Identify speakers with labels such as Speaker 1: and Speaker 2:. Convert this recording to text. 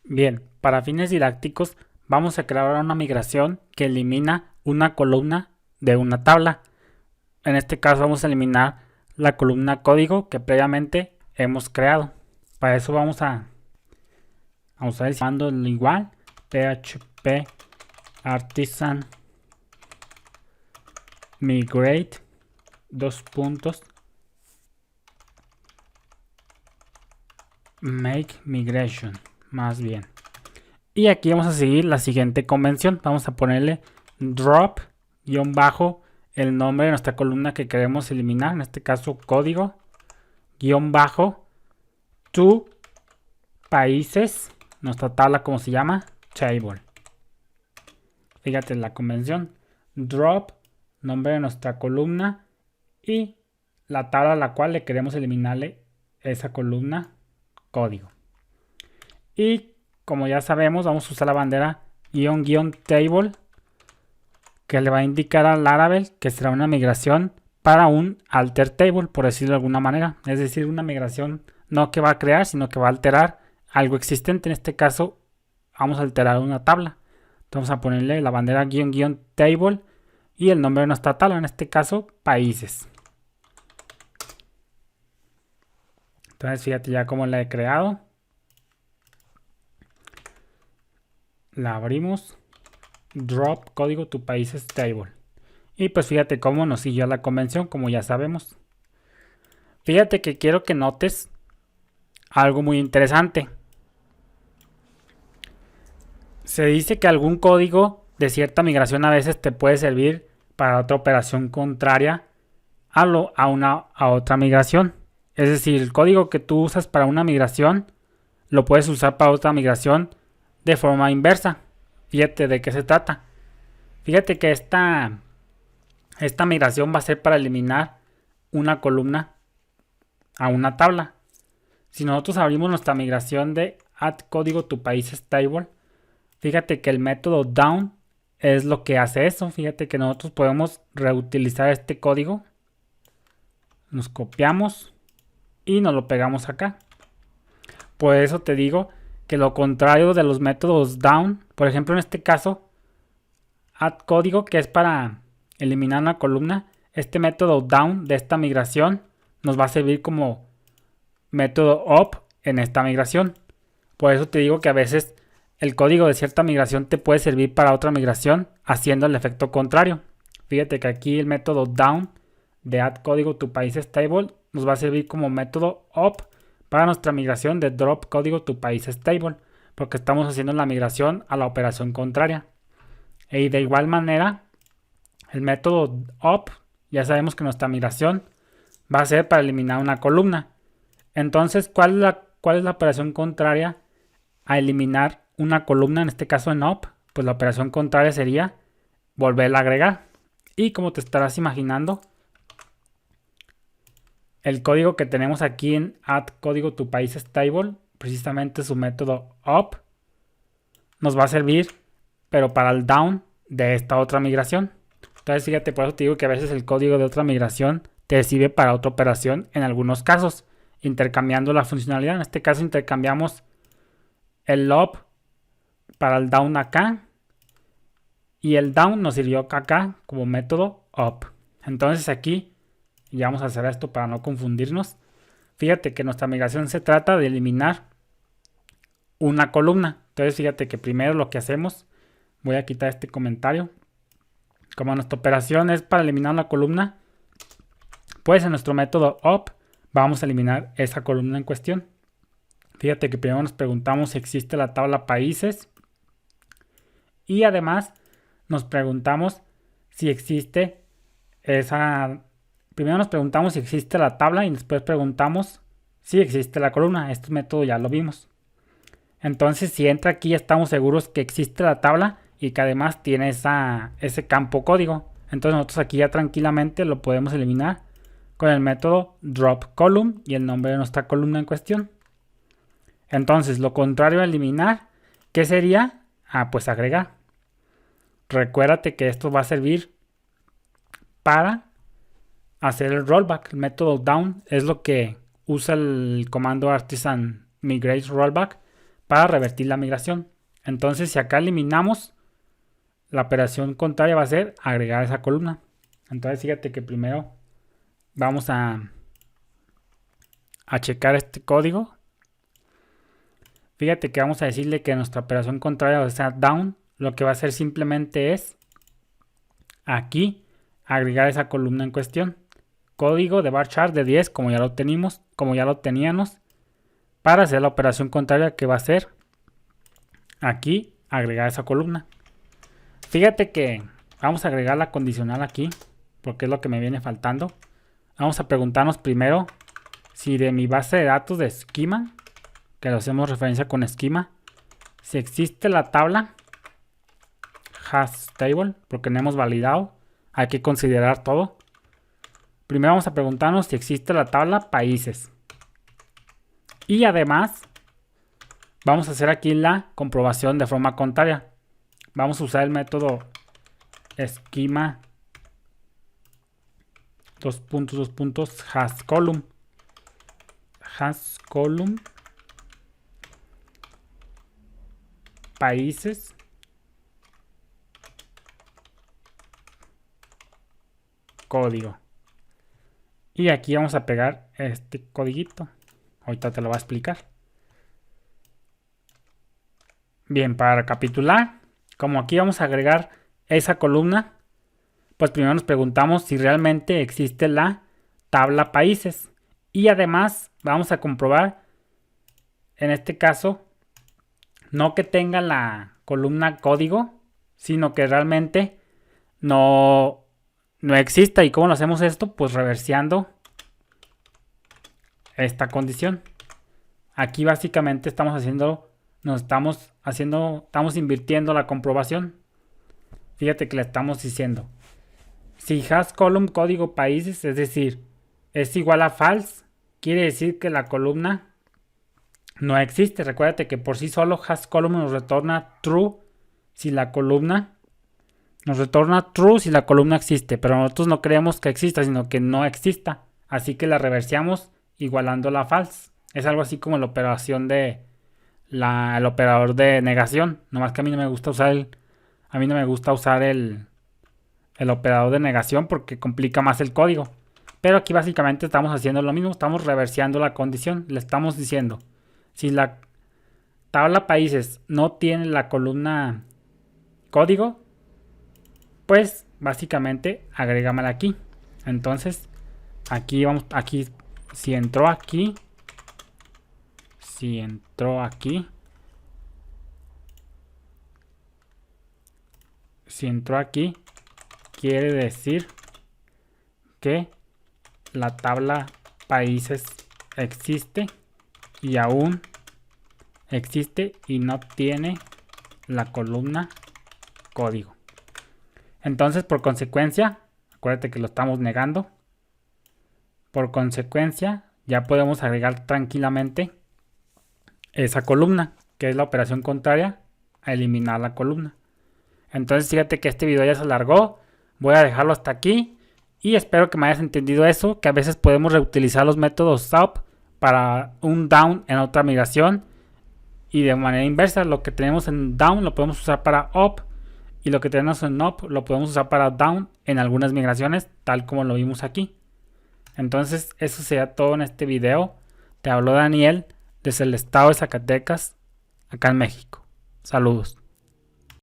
Speaker 1: Bien, para fines didácticos vamos a crear ahora una migración que elimina una columna de una tabla. En este caso vamos a eliminar la columna código que previamente hemos creado. Para eso a usar el comando igual php artisan migrate dos puntos make migration más bien. Y aquí vamos a seguir la siguiente convención. Vamos a ponerle drop guión bajo el nombre de nuestra columna que queremos eliminar, en este caso código guión bajo to países, nuestra tabla como se llama, table. Fíjate la convención, drop nombre de nuestra columna y la tabla a la cual le queremos eliminarle esa columna código. Y como ya sabemos, vamos a usar la bandera guión table que le va a indicar al Laravel que será una migración para un alter table, por decirlo de alguna manera. Es decir, una migración no que va a crear, sino que va a alterar algo existente. En este caso, vamos a alterar una tabla. Entonces vamos a ponerle la bandera guión table y el nombre de nuestra tabla, en este caso, países. Entonces fíjate ya cómo la he creado. La abrimos. Drop código to países table. Y pues fíjate cómo nos siguió la convención, como ya sabemos. Fíjate que quiero que notes algo muy interesante. Se dice que algún código de cierta migración a veces te puede servir para otra operación contraria a otra migración. Es decir, el código que tú usas para una migración lo puedes usar para otra migración de forma inversa. Fíjate de qué se trata. Fíjate que esta migración va a ser para eliminar una columna a una tabla. Si nosotros abrimos nuestra migración de add código to países table, fíjate que el método down es lo que hace eso. Fíjate que nosotros podemos reutilizar este código. Nos copiamos y nos lo pegamos acá. Por eso te digo que lo contrario de los métodos down, por ejemplo en este caso, add código que es para eliminar una columna, este método down de esta migración nos va a servir como método up en esta migración. Por eso te digo que a veces el código de cierta migración te puede servir para otra migración haciendo el efecto contrario. Fíjate que aquí el método down de add código to países table nos va a servir como método up para nuestra migración de drop código to países table, porque estamos haciendo la migración a la operación contraria. Y de igual manera, el método up, ya sabemos que nuestra migración va a ser para eliminar una columna. Entonces, ¿cuál es la operación contraria a eliminar una columna? En este caso en up, pues la operación contraria sería volverla a agregar. Y como te estarás imaginando, el código que tenemos aquí en add código to países table, precisamente su método up, nos va a servir, pero para el down de esta otra migración. Entonces fíjate, por eso te digo que a veces el código de otra migración te sirve para otra operación en algunos casos, intercambiando la funcionalidad. En este caso intercambiamos el up para el down acá y el down nos sirvió acá como método up. Entonces aquí, y vamos a hacer esto para no confundirnos, fíjate que nuestra migración se trata de eliminar una columna. Entonces fíjate que primero lo que hacemos, voy a quitar este comentario. Como nuestra operación es para eliminar la columna, pues en nuestro método up vamos a eliminar esa columna en cuestión. Fíjate que primero nos preguntamos si existe la tabla países y además nos preguntamos si existe esa. Primero nos preguntamos si existe la tabla y después preguntamos si existe la columna. Este método ya lo vimos. Entonces si entra aquí estamos seguros que existe la tabla y que además tiene ese campo código. Entonces nosotros aquí ya tranquilamente lo podemos eliminar con el método drop column y el nombre de nuestra columna en cuestión. Entonces lo contrario a eliminar, ¿qué sería? Pues agregar. Recuérdate que esto va a servir para hacer el rollback. El método down es lo que usa el comando artisan migrate rollback para revertir la migración. Entonces, si acá eliminamos, la operación contraria va a ser agregar esa columna. Entonces, fíjate que primero vamos a checar este código. Fíjate que vamos a decirle que nuestra operación contraria, o sea, down, lo que va a hacer simplemente es aquí agregar esa columna en cuestión. Código de varchar de 10, como ya lo teníamos, para hacer la operación contraria, que va a ser aquí agregar esa columna. Fíjate que vamos a agregar la condicional aquí, porque es lo que me viene faltando. Vamos a preguntarnos primero si de mi base de datos de schema, que lo hacemos referencia con schema, si existe la tabla has table, porque no hemos validado. Hay que considerar todo. Primero vamos a preguntarnos si existe la tabla países. Y además vamos a hacer aquí la comprobación de forma contraria. Vamos a usar el método schema hasColumn. hasColumn países código. Y aquí vamos a pegar este codiguito. Ahorita te lo voy a explicar. Bien, para recapitular, como aquí vamos a agregar esa columna, pues primero nos preguntamos si realmente existe la tabla países. Y además vamos a comprobar, en este caso, no que tenga la columna código, sino que realmente no exista. ¿Y cómo lo hacemos esto? Pues reverseando esta condición. Aquí básicamente estamos invirtiendo la comprobación. Fíjate que le estamos diciendo, si hasColumn código países, es decir, es igual a false, quiere decir que la columna no existe. Recuérdate que por sí solo hasColumn nos retorna true si la columna existe, pero nosotros no creemos que exista, sino que no exista. Así que la reverseamos igualándola a false. Es algo así como la operación de el operador de negación. Nomás que a mí no me gusta usar el operador de negación porque complica más el código. Pero aquí básicamente estamos haciendo lo mismo, estamos reverseando la condición. Le estamos diciendo, si la tabla países no tiene la columna código, pues básicamente agrégamela aquí. Entonces aquí si entró aquí, quiere decir que la tabla países existe y aún existe y no tiene la columna código. Entonces, por consecuencia, acuérdate que lo estamos negando. Por consecuencia, ya podemos agregar tranquilamente esa columna, que es la operación contraria a eliminar la columna. Entonces, fíjate que este video ya se alargó. Voy a dejarlo hasta aquí y espero que me hayas entendido eso, que a veces podemos reutilizar los métodos up para un down en otra migración y de manera inversa. Lo que tenemos en down lo podemos usar para up y lo que tenemos en up lo podemos usar para down en algunas migraciones, tal como lo vimos aquí. Entonces, eso sería todo en este video. Te habló Daniel desde el estado de Zacatecas, acá en México. Saludos.